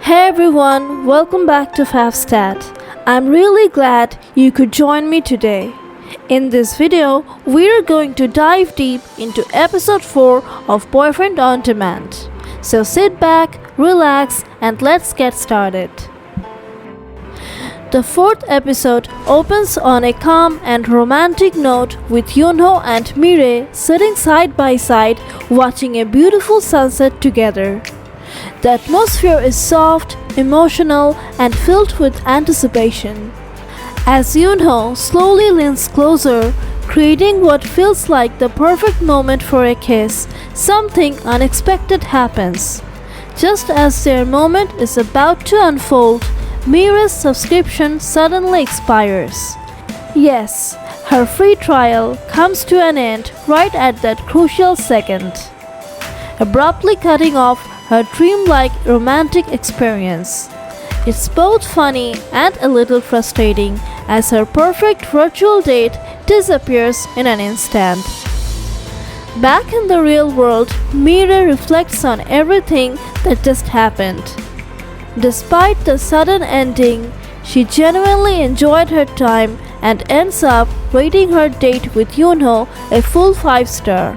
Hey everyone, welcome back to FavsChat. I'm really glad you could join me today. In this video, we're going to dive deep into episode 4 of Boyfriend on Demand. So sit back, relax, and let's get started. The fourth episode opens on a calm and romantic note with Yoonho and Mirei sitting side by side watching a beautiful sunset together. The atmosphere is soft, emotional, and filled with anticipation. As Yoonho slowly leans closer, creating what feels like the perfect moment for a kiss, something unexpected happens. Just as their moment is about to unfold, Mirei's subscription suddenly expires. Yes, her free trial comes to an end right at that crucial second, abruptly cutting off her dreamlike romantic experience. It's both funny and a little frustrating as her perfect virtual date disappears in an instant. Back in the real world, Mirei reflects on everything that just happened. Despite the sudden ending, she genuinely enjoyed her time and ends up rating her date with Yoonho a full 5-star.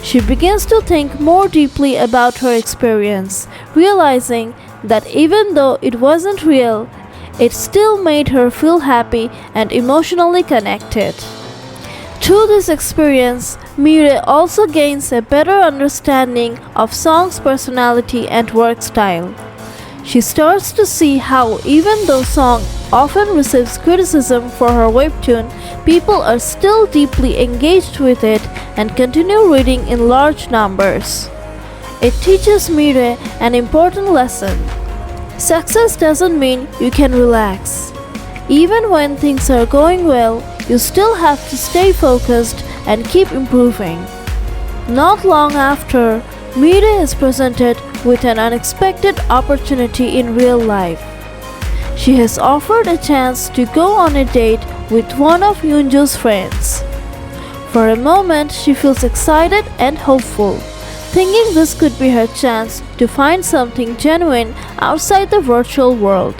She begins to think more deeply about her experience, realizing that even though it wasn't real, it still made her feel happy and emotionally connected. Through this experience, Mirei also gains a better understanding of Song's personality and work style. She starts to see how even though Song often receives criticism for her webtoon, people are still deeply engaged with it and continue reading in large numbers. It teaches Mirei an important lesson. Success doesn't mean you can relax. Even when things are going well, you still have to stay focused and keep improving. Not long after, Mirei is presented with an unexpected opportunity in real life. She has offered a chance to go on a date with one of Yoonjo's friends. For a moment, she feels excited and hopeful, thinking this could be her chance to find something genuine outside the virtual world.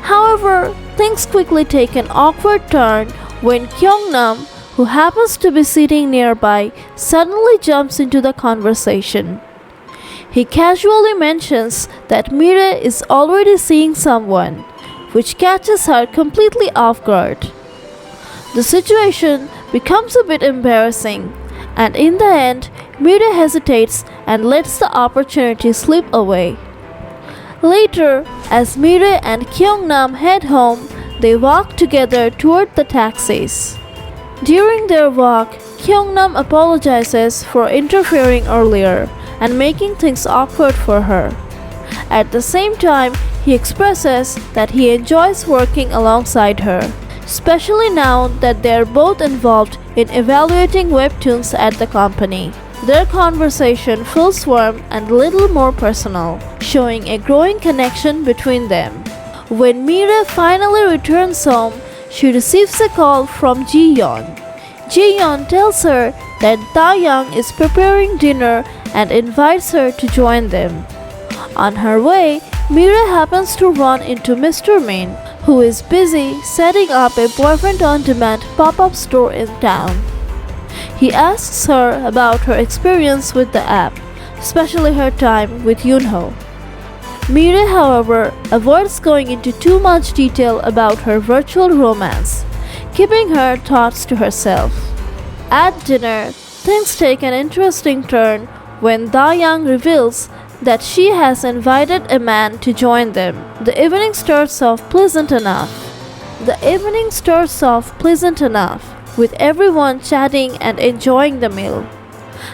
However, things quickly take an awkward turn when Kyungnam, who happens to be sitting nearby, suddenly jumps into the conversation. He casually mentions that Mirei is already seeing someone, which catches her completely off guard. The situation becomes a bit embarrassing, and in the end, Mirei hesitates and lets the opportunity slip away. Later, as Mirei and Kyungnam head home, they walk together toward the taxis. During their walk, Kyungnam apologizes for interfering earlier and making things awkward for her. At the same time, he expresses that he enjoys working alongside her, especially now that they are both involved in evaluating webtoons at the company. Their conversation feels warm and a little more personal, showing a growing connection between them. When Mirei finally returns home, she receives a call from Ji-yeon. Ji-yeon tells her that Da-young is preparing dinner and invites her to join them. On her way, Mirei happens to run into Mr. Min, who is busy setting up a Boyfriend on Demand pop-up store in town. He asks her about her experience with the app, especially her time with Yoonho. Mirei, however, avoids going into too much detail about her virtual romance, keeping her thoughts to herself. At dinner, things take an interesting turn when Da-young reveals that she has invited a man to join them. The evening starts off pleasant enough, with everyone chatting and enjoying the meal.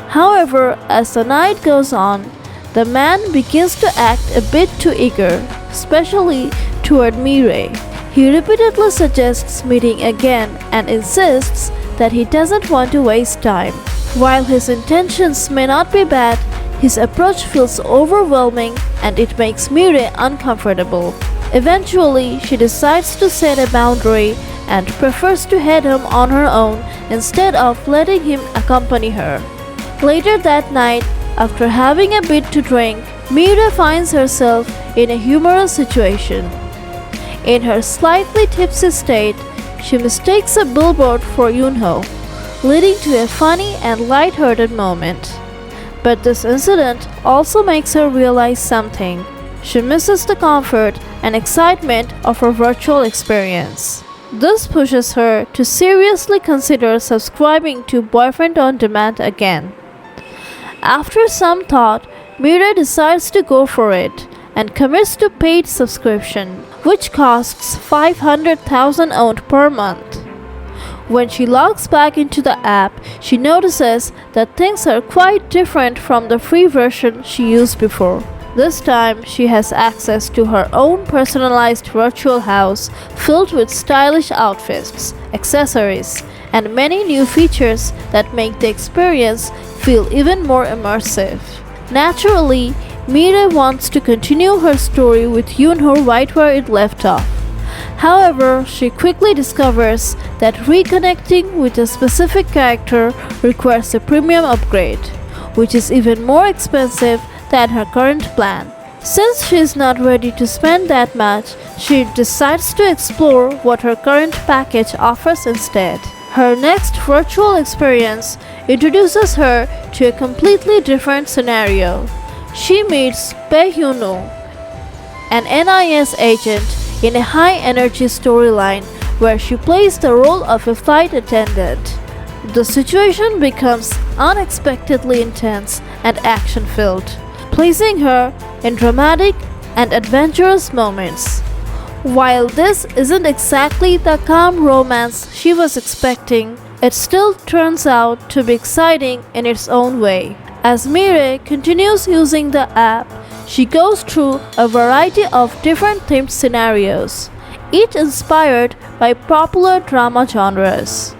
However, as the night goes on, the man begins to act a bit too eager, especially toward Mirei. He repeatedly suggests meeting again and insists that he doesn't want to waste time. While his intentions may not be bad, his approach feels overwhelming and it makes Mirei uncomfortable. Eventually, she decides to set a boundary and prefers to head home on her own instead of letting him accompany her. Later that night, after having a bit to drink, Mira finds herself in a humorous situation. In her slightly tipsy state, she mistakes a billboard for Yunho, leading to a funny and light-hearted moment. But this incident also makes her realize something. She misses the comfort and excitement of her virtual experience. This pushes her to seriously consider subscribing to Boyfriend on Demand again. After some thought, Mira decides to go for it and commits to paid subscription, which costs 500,000 won per month. When she logs back into the app, she notices that things are quite different from the free version she used before. This time, she has access to her own personalized virtual house filled with stylish outfits, accessories, and many new features that make the experience feel even more immersive. Naturally, Mira wants to continue her story with Yunho right where it left off. However, she quickly discovers that reconnecting with a specific character requires a premium upgrade, which is even more expensive than her current plan. Since she is not ready to spend that much, she decides to explore what her current package offers instead. Her next virtual experience introduces her to a completely different scenario. She meets Bae Hyun-woo, an NIS agent in a high-energy storyline where she plays the role of a flight attendant. The situation becomes unexpectedly intense and action-filled, placing her in dramatic and adventurous moments. While this isn't exactly the calm romance she was expecting, it still turns out to be exciting in its own way. As Mire continues using the app, she goes through a variety of different themed scenarios, each inspired by popular drama genres.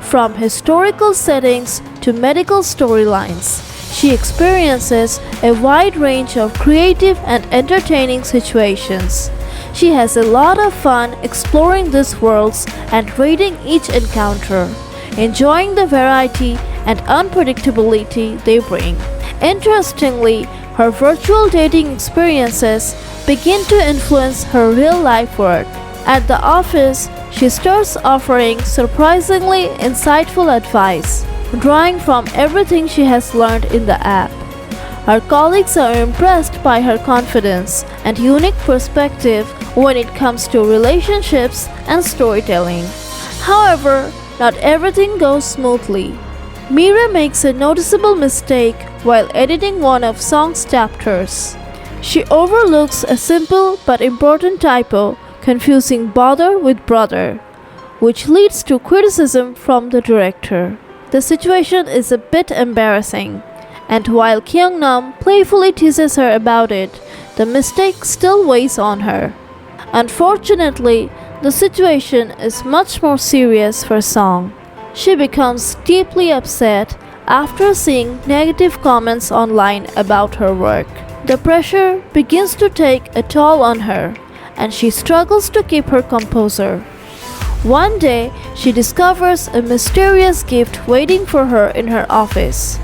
From historical settings to medical storylines, she experiences a wide range of creative and entertaining situations. She has a lot of fun exploring these worlds and rating each encounter, enjoying the variety and unpredictability they bring. Interestingly, her virtual dating experiences begin to influence her real-life work. At the office, she starts offering surprisingly insightful advice, drawing from everything she has learned in the app. Her colleagues are impressed by her confidence and unique perspective when it comes to relationships and storytelling. However, not everything goes smoothly. Mira makes a noticeable mistake while editing one of Song's chapters. She overlooks a simple but important typo, confusing bother with brother, which leads to criticism from the director. The situation is a bit embarrassing, and while Kyung-nam playfully teases her about it, the mistake still weighs on her. Unfortunately, the situation is much more serious for Song. She becomes deeply upset after seeing negative comments online about her work. The pressure begins to take a toll on her, and she struggles to keep her composure. One day, she discovers a mysterious gift waiting for her in her office.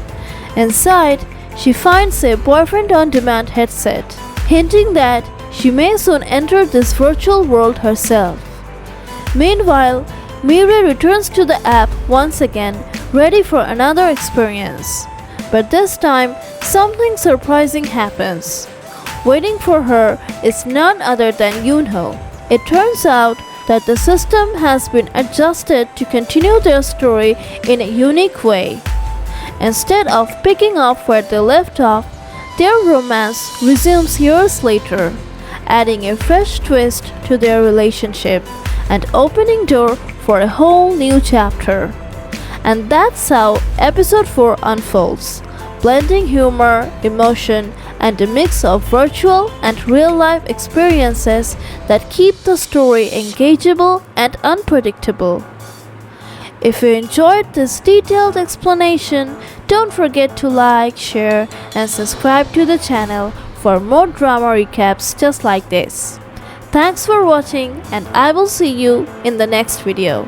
Inside, she finds a Boyfriend on Demand headset, hinting that she may soon enter this virtual world herself. Meanwhile, Mira returns to the app once again, ready for another experience. But this time, something surprising happens. Waiting for her is none other than Yunho. It turns out that the system has been adjusted to continue their story in a unique way. Instead of picking up where they left off, their romance resumes years later, adding a fresh twist to their relationship and opening door for a whole new chapter. And that's how episode 4 unfolds, blending humor, emotion, and a mix of virtual and real-life experiences that keep the story engageable and unpredictable. If you enjoyed this detailed explanation, don't forget to like, share, and subscribe to the channel for more drama recaps just like this. Thanks for watching, and I will see you in the next video.